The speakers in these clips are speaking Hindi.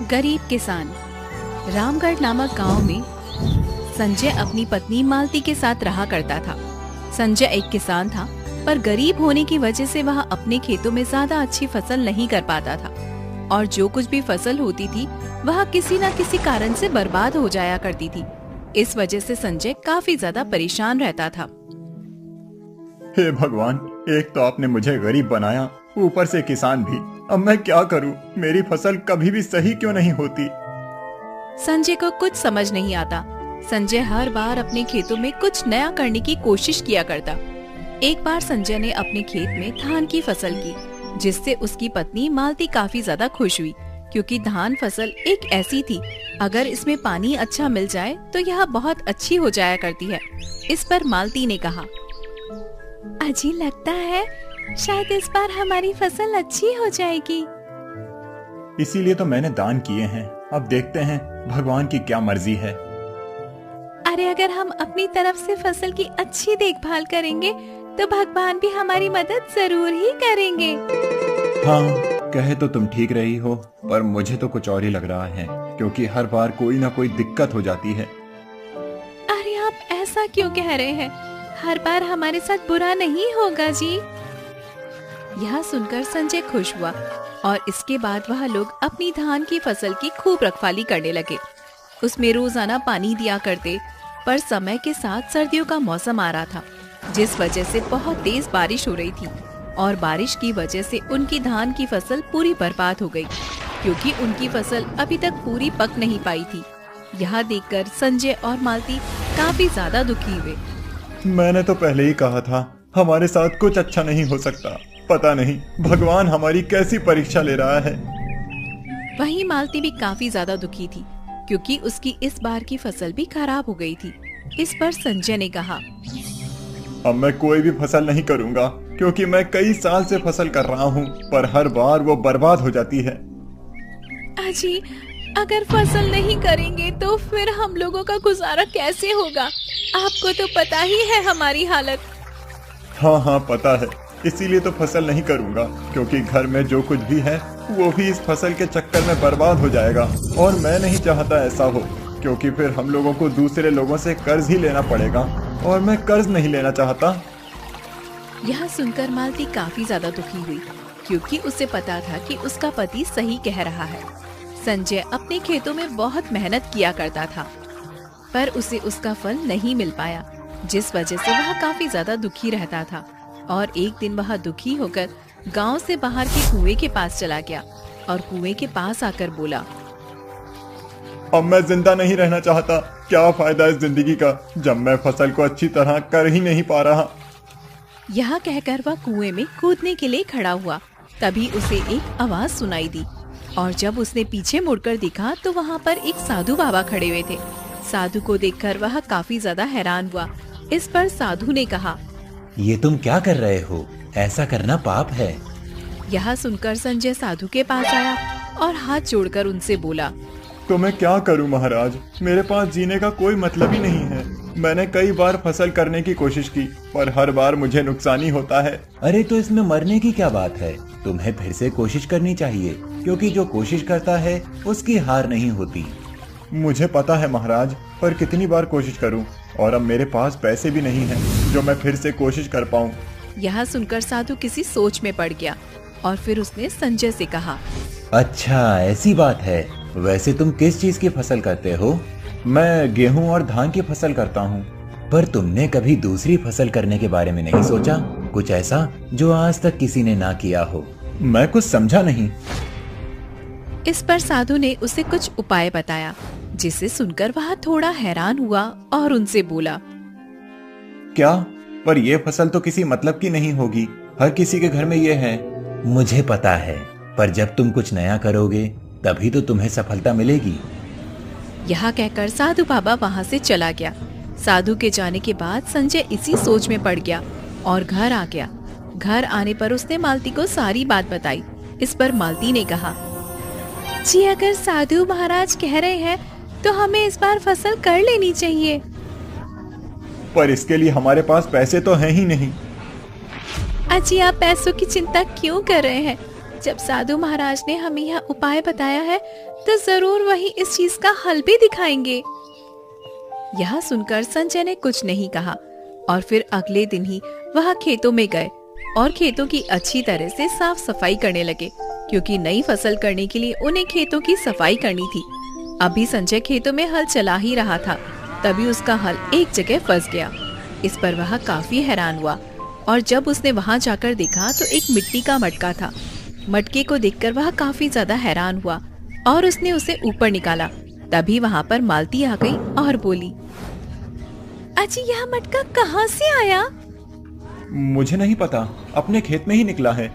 गरीब किसान। रामगढ़ नामक गांव में संजय अपनी पत्नी मालती के साथ रहा करता था। संजय एक किसान था, पर गरीब होने की वजह से वह अपने खेतों में ज्यादा अच्छी फसल नहीं कर पाता था और जो कुछ भी फसल होती थी वह किसी न किसी कारण से बर्बाद हो जाया करती थी। इस वजह से संजय काफी ज्यादा परेशान रहता था। हे भगवान, एक तो आपने मुझे गरीब बनाया, ऊपर से किसान भी। अब मैं क्या करूं? मेरी फसल कभी भी सही क्यों नहीं होती? संजय को कुछ समझ नहीं आता। संजय हर बार अपने खेतों में कुछ नया करने की कोशिश किया करता। एक बार संजय ने अपने खेत में धान की फसल की, जिससे उसकी पत्नी मालती काफी ज्यादा खुश हुई, क्योंकि धान फसल एक ऐसी थी, अगर इसमें पानी अच्छा मिल जाए तो यह बहुत अच्छी हो जाया करती है। इस पर मालती ने कहा, अजी लगता है शायद इस बार हमारी फसल अच्छी हो जाएगी। इसीलिए तो मैंने दान किए हैं। अब देखते हैं भगवान की क्या मर्जी है। अरे अगर हम अपनी तरफ से फसल की अच्छी देखभाल करेंगे तो भगवान भी हमारी मदद जरूर ही करेंगे। हाँ, कहे तो तुम ठीक रही हो, पर मुझे तो कुछ और ही लग रहा है, क्योंकि हर बार कोई ना कोई दिक्कत हो जाती है। अरे आप ऐसा क्यों कह रहे हैं? हर बार हमारे साथ बुरा नहीं होगा जी। यह सुनकर संजय खुश हुआ और इसके बाद वह लोग अपनी धान की फसल की खूब रखवाली करने लगे। उसमें रोजाना पानी दिया करते, पर समय के साथ सर्दियों का मौसम आ रहा था, जिस वजह से बहुत तेज बारिश हो रही थी और बारिश की वजह से उनकी धान की फसल पूरी बर्बाद हो गई, क्योंकि उनकी फसल अभी तक पूरी पक नहीं पाई थी। यह देखकर संजय और मालती काफी ज्यादा दुखी हुए। मैंने तो पहले ही कहा था हमारे साथ कुछ अच्छा नहीं हो सकता। पता नहीं भगवान हमारी कैसी परीक्षा ले रहा है। वहीं मालती भी काफी ज्यादा दुखी थी, क्योंकि उसकी इस बार की फसल भी खराब हो गई थी। इस पर संजय ने कहा, अब मैं कोई भी फसल नहीं करूंगा, क्योंकि मैं कई साल से फसल कर रहा हूँ, पर हर बार वो बर्बाद हो जाती है। अजी, अगर फसल नहीं करेंगे तो फिर हम लोगों का गुजारा कैसे होगा? आपको तो पता ही है हमारी हालत। हाँ, पता है। इसीलिए तो फसल नहीं करूंगा, क्योंकि घर में जो कुछ भी है वो भी इस फसल के चक्कर में बर्बाद हो जाएगा, और मैं नहीं चाहता ऐसा हो, क्योंकि फिर हम लोगों को दूसरे लोगों से कर्ज ही लेना पड़ेगा, और मैं कर्ज नहीं लेना चाहता। यह सुनकर मालती काफी ज्यादा दुखी हुई, क्योंकि उसे पता था कि उसका पति सही कह रहा है। संजय अपने खेतों में बहुत मेहनत किया करता था, पर उसे उसका फल नहीं मिल पाया, जिस वजह से वह काफी ज्यादा दुखी रहता था। और एक दिन वह दुखी होकर गांव से बाहर के कुएं के पास चला गया और कुएं के पास आकर बोला, अब मैं जिंदा नहीं रहना चाहता। क्या फायदा इस जिंदगी का, जब मैं फसल को अच्छी तरह कर ही नहीं पा रहा। यह कहकर वह कुएं में कूदने के लिए खड़ा हुआ। तभी उसे एक आवाज सुनाई दी, और जब उसने पीछे मुड़कर देखा तो वहाँ पर एक साधु बाबा खड़े हुए थे। साधु को देखकर वह काफी ज्यादा हैरान हुआ। इस पर साधु ने कहा, ये तुम क्या कर रहे हो? ऐसा करना पाप है। यह सुनकर संजय साधु के पास आया और हाथ जोड़कर उनसे बोला, तो मैं क्या करूं महाराज, मेरे पास जीने का कोई मतलब ही नहीं है। मैंने कई बार फसल करने की कोशिश की, पर हर बार मुझे नुकसान ही होता है। अरे तो इसमें मरने की क्या बात है? तुम्हें फिर से कोशिश करनी चाहिए, क्योंकि जो कोशिश करता है उसकी हार नहीं होती। मुझे पता है महाराज, पर कितनी बार कोशिश करूं, और अब मेरे पास पैसे भी नहीं हैं जो मैं फिर से कोशिश कर पाऊं। यह सुनकर साधु किसी सोच में पड़ गया और फिर उसने संजय से कहा, अच्छा ऐसी बात है। वैसे तुम किस चीज की फसल करते हो? मैं गेहूं और धान की फसल करता हूं। पर तुमने कभी दूसरी फसल करने के बारे में नहीं सोचा? कुछ ऐसा जो आज तक किसी ने ना किया हो? मैं कुछ समझा नहीं। इस पर साधु ने उसे कुछ उपाय बताया, जिसे सुनकर वह थोड़ा हैरान हुआ और उनसे बोला, क्या? पर यह फसल तो किसी मतलब की नहीं होगी, हर किसी के घर में ये है। मुझे पता है, पर जब तुम कुछ नया करोगे तभी तो तुम्हें सफलता मिलेगी। यह कहकर साधु बाबा वहाँ से चला गया। साधु के जाने के बाद संजय इसी सोच में पड़ गया और घर आ गया। घर आने पर उसने मालती को सारी बात बताई। इस पर मालती ने कहा, जी अगर साधु महाराज कह रहे हैं तो हमें इस बार फसल कर लेनी चाहिए। पर इसके लिए हमारे पास पैसे तो हैं ही नहीं। अजी आप पैसों की चिंता क्यों कर रहे हैं? जब साधु महाराज ने हमें यह उपाय बताया है तो जरूर वही इस चीज का हल भी दिखाएंगे। यह सुनकर संजय ने कुछ नहीं कहा और फिर अगले दिन ही वह खेतों में गए और खेतों की अच्छी तरह से साफ सफाई करने लगे, क्योंकि नई फसल करने के लिए उन्हें खेतों की सफाई करनी थी। अभी संजय खेतों में हल चला ही रहा था, तभी उसका हल एक जगह फंस गया। इस पर वह काफी हैरान हुआ और जब उसने वहां जाकर देखा तो एक मिट्टी का मटका था। मटके को देखकर वह काफी ज्यादा हैरान हुआ और उसने उसे ऊपर निकाला। तभी वहां पर मालती आ गई और बोली, अजी यह मटका कहाँ से आया? मुझे नहीं पता, अपने खेत में ही निकला है।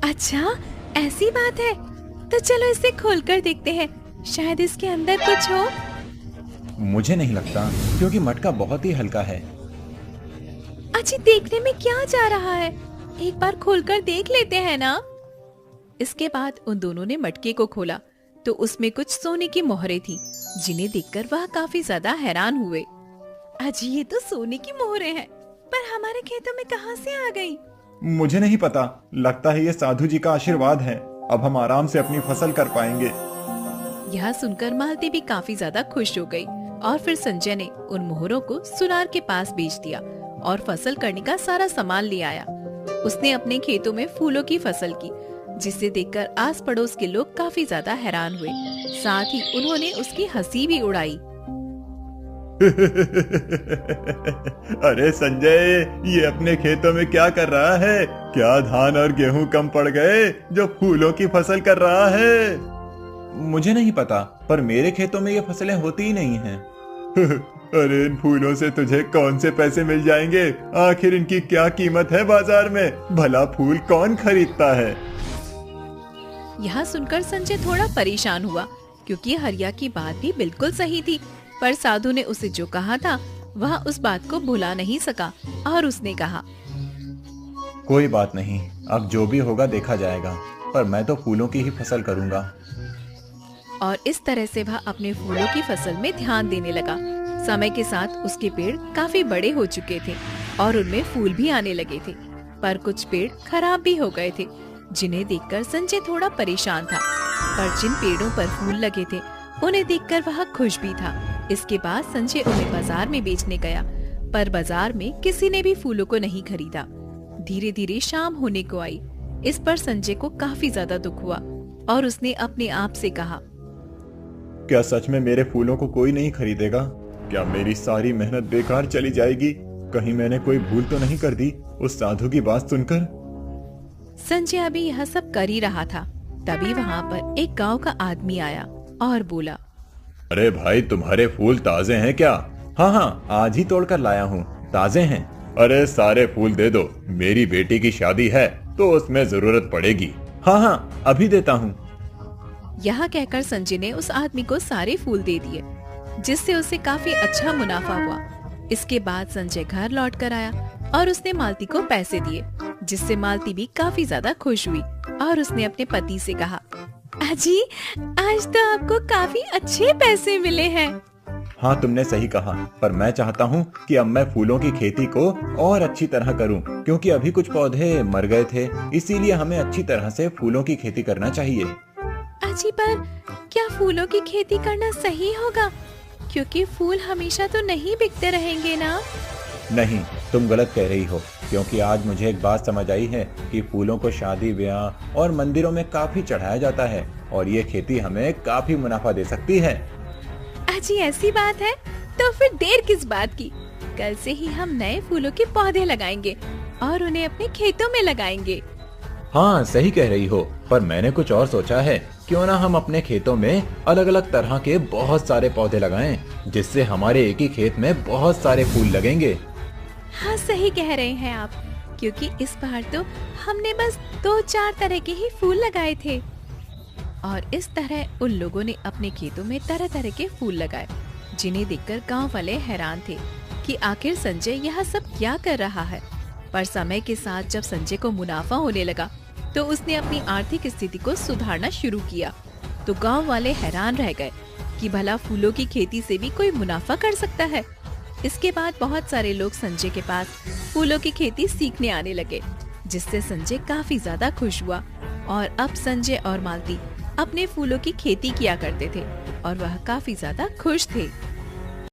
अच्छा ऐसी बात है, तो चलो इसे खोलकर देखते हैं, शायद इसके अंदर कुछ हो। मुझे नहीं लगता, क्योंकि मटका बहुत ही हल्का है। अजी देखने में क्या जा रहा है, एक बार खोलकर देख लेते हैं ना। इसके बाद उन दोनों ने मटके को खोला तो उसमें कुछ सोने की मोहरें थी, जिन्हें देखकर वह काफी ज्यादा हैरान हुए। अजी ये तो सोने की मोहरें हैं, पर हमारे खेतों में कहां से आ गई? मुझे नहीं पता, लगता है ये साधु जी का आशीर्वाद है। अब हम आराम से अपनी फसल कर पाएंगे। यह सुनकर मालती भी काफी ज्यादा खुश हो गई और फिर संजय ने उन मोहरों को सुनार के पास बेच दिया और फसल करने का सारा सामान ले आया। उसने अपने खेतों में फूलों की फसल की, जिसे देखकर आस पड़ोस के लोग काफी ज्यादा हैरान हुए। साथ ही उन्होंने उसकी हंसी भी उड़ाई। अरे संजय, ये अपने खेतों में क्या कर रहा है? क्या धान और गेहूं कम पड़ गए जो फूलों की फसल कर रहा है? मुझे नहीं पता, पर मेरे खेतों में ये फसलें होती ही नहीं हैं। अरे इन फूलों से तुझे कौन से पैसे मिल जाएंगे? आखिर इनकी क्या कीमत है बाजार में? भला फूल कौन खरीदता है? यह सुनकर संजय थोड़ा परेशान हुआ, क्योंकि हरिया की बात भी बिल्कुल सही थी, पर साधु ने उसे जो कहा था वह उस बात को भुला नहीं सका और उसने कहा, कोई बात नहीं, अब जो भी होगा देखा जाएगा, पर मैं तो फूलों की ही फसल करूंगा। और इस तरह से वह अपने फूलों की फसल में ध्यान देने लगा। समय के साथ उसके पेड़ काफी बड़े हो चुके थे और उनमें फूल भी आने लगे थे, पर कुछ पेड़ खराब भी हो गए थे, जिन्हें देखकर संजय थोड़ा परेशान था। पर जिन पेड़ों पर फूल लगे थे उन्हें देखकर वह खुश भी था। इसके बाद संजय उन्हें बाजार में बेचने गया, पर बाजार में किसी ने भी फूलों को नहीं खरीदा। धीरे धीरे शाम होने को आई। इस पर संजय को काफी ज्यादा दुख हुआ और उसने अपने आप से कहा, क्या सच में मेरे फूलों को कोई नहीं खरीदेगा? क्या मेरी सारी मेहनत बेकार चली जाएगी? कहीं मैंने कोई भूल तो नहीं कर दी उस साधु की बात सुनकर? संजय अभी यह सब कर ही रहा था, तभी वहाँ पर एक गांव का आदमी आया और बोला, अरे भाई, तुम्हारे फूल ताजे हैं क्या? हाँ हाँ, आज ही तोड़कर लाया हूँ, ताजे हैं। अरे सारे फूल दे दो, मेरी बेटी की शादी है तो उसमें जरूरत पड़ेगी। हाँ हाँ, अभी देता हूँ। यह कहकर संजय ने उस आदमी को सारे फूल दे दिए, जिससे उसे काफी अच्छा मुनाफा हुआ। इसके बाद संजय घर लौट कर आया और उसने मालती को पैसे दिए, जिससे मालती भी काफी ज्यादा खुश हुई और उसने अपने पति से कहा, अजी आज तो आपको काफी अच्छे पैसे मिले हैं। हाँ तुमने सही कहा, पर मैं चाहता हूँ कि अब मैं फूलों की खेती को और अच्छी तरह करूँ, क्योंकि अभी कुछ पौधे मर गए थे, इसीलिए हमें अच्छी तरह से फूलों की खेती करना चाहिए। अजी पर क्या फूलों की खेती करना सही होगा? क्योंकि फूल हमेशा तो नहीं बिकते रहेंगे ना। नहीं, तुम गलत कह रही हो, क्योंकि आज मुझे एक बात समझ आई है कि फूलों को शादी ब्याह और मंदिरों में काफी चढ़ाया जाता है और ये खेती हमें काफी मुनाफा दे सकती है। अजी ऐसी बात है तो फिर देर किस बात की? कल से ही हम नए फूलों के पौधे लगाएंगे और उन्हें अपने खेतों में लगाएंगे। हाँ सही कह रही हो, पर मैंने कुछ और सोचा है। क्यों ना हम अपने खेतों में अलग अलग तरह के बहुत सारे पौधे लगाएं, जिससे हमारे एक ही खेत में बहुत सारे फूल लगेंगे। हाँ सही कह रहे हैं आप, क्योंकि इस बार तो हमने बस 2-4 तरह के ही फूल लगाए थे। और इस तरह उन लोगों ने अपने खेतों में तरह तरह के फूल लगाए, जिन्हें देखकर गांव वाले हैरान थे कि आखिर संजय यह सब क्या कर रहा है। पर समय के साथ जब संजय को मुनाफा होने लगा तो उसने अपनी आर्थिक स्थिति को सुधारना शुरू किया। तो गांव वाले हैरान रह गए कि भला फूलों की खेती से भी कोई मुनाफा कर सकता है। इसके बाद बहुत सारे लोग संजय के पास फूलों की खेती सीखने आने लगे, जिससे संजय काफी ज्यादा खुश हुआ और अब संजय और मालती अपने फूलों की खेती किया करते थे और वह काफी ज्यादा खुश थे।